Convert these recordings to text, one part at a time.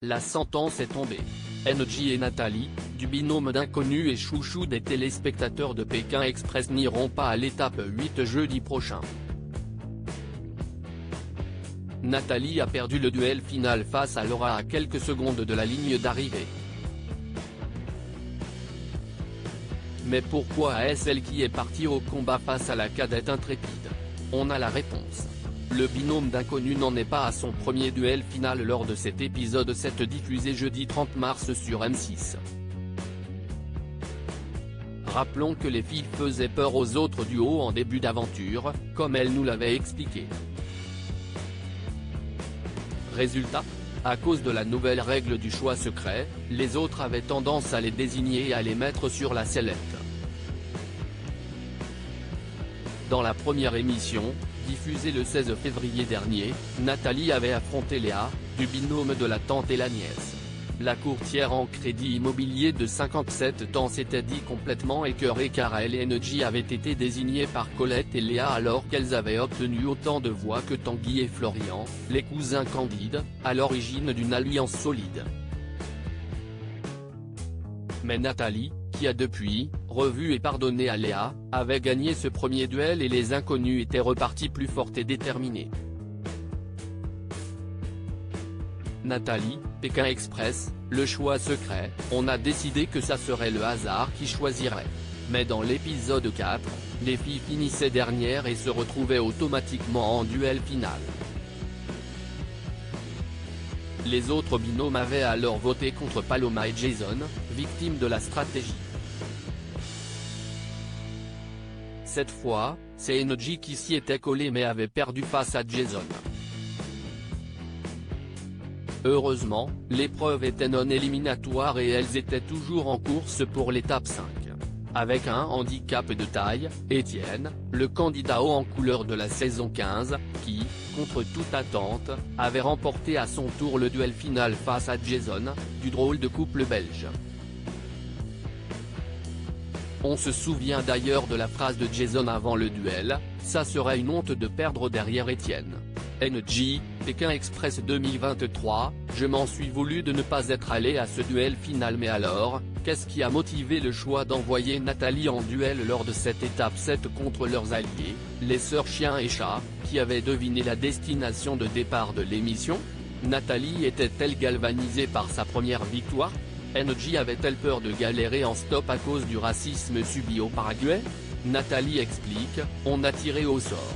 La sentence est tombée. NJ et Nathalie, du binôme d'inconnus et chouchou des téléspectateurs de Pékin Express n'iront pas à l'étape 8 jeudi prochain. Nathalie a perdu le duel final face à Laura à quelques secondes de la ligne d'arrivée. Mais pourquoi est-ce elle qui est partie au combat face à la cadette intrépide? On a la réponse. Le binôme d'inconnus n'en est pas à son premier duel final lors de cet épisode 7 diffusé jeudi 30 mars sur M6. Rappelons que les filles faisaient peur aux autres duos en début d'aventure, comme elles nous l'avaient expliqué. Résultat, à cause de la nouvelle règle du choix secret, les autres avaient tendance à les désigner et à les mettre sur la sellette. Dans la première émission, diffusée le 16 février dernier, Nathalie avait affronté Léa, du binôme de la tante et la nièce. La courtière en crédit immobilier de 57 ans s'était dit complètement écœurée car elle et NJ avaient été désignés par Colette et Léa alors qu'elles avaient obtenu autant de voix que Tanguy et Florian, les cousins candides, à l'origine d'une alliance solide. Mais Nathalie, qui a depuis revu et pardonné à Léa, avait gagné ce premier duel et les inconnus étaient repartis plus fortes et déterminés. Nathalie, Pékin Express, le choix secret, on a décidé que ça serait le hasard qui choisirait. Mais dans l'épisode 4, les filles finissaient dernières et se retrouvaient automatiquement en duel final. Les autres binômes avaient alors voté contre Paloma et Jason, victimes de la stratégie. Cette fois, c'est NJ qui s'y était collé mais avait perdu face à Jason. Heureusement, l'épreuve était non éliminatoire et elles étaient toujours en course pour l'étape 5. Avec un handicap de taille, Étienne, le candidat haut en couleur de la saison 15, qui, contre toute attente, avait remporté à son tour le duel final face à Jason, du drôle de couple belge. On se souvient d'ailleurs de la phrase de Jason avant le duel, « Ça serait une honte de perdre derrière Étienne ». NJ, Pékin Express 2023, je m'en suis voulu de ne pas être allé à ce duel final mais alors, qu'est-ce qui a motivé le choix d'envoyer Nathalie en duel lors de cette étape 7 contre leurs alliés, les sœurs Chien et Chat, qui avaient deviné la destination de départ de l'émission? Nathalie était-elle galvanisée par sa première victoire? NJ avait-elle peur de galérer en stop à cause du racisme subi au Paraguay? Nathalie explique, on a tiré au sort.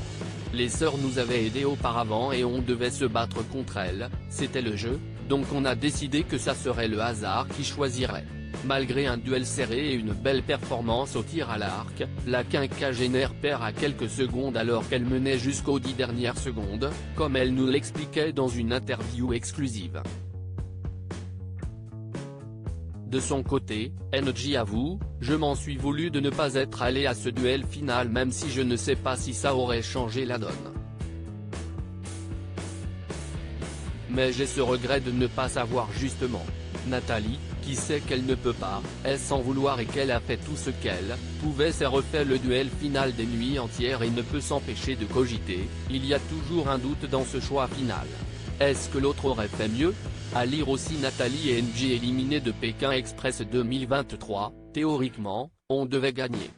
Les sœurs nous avaient aidés auparavant et on devait se battre contre elles, c'était le jeu, donc on a décidé que ça serait le hasard qui choisirait. Malgré un duel serré et une belle performance au tir à l'arc, la quinquagénaire perd à quelques secondes alors qu'elle menait jusqu'aux 10 dernières secondes, comme elle nous l'expliquait dans une interview exclusive. De son côté, NJ avoue, je m'en suis voulu de ne pas être allé à ce duel final même si je ne sais pas si ça aurait changé la donne. Mais j'ai ce regret de ne pas savoir justement. Nathalie, qui sait qu'elle ne peut pas, est sans vouloir et qu'elle a fait tout ce qu'elle pouvait s'est refait le duel final des nuits entières et ne peut s'empêcher de cogiter, il y a toujours un doute dans ce choix final. Est-ce que l'autre aurait fait mieux? À lire aussi Nathalie et NJ éliminés de Pékin Express 2023, théoriquement, on devait gagner.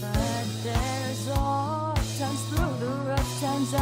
But there's all times through the rough times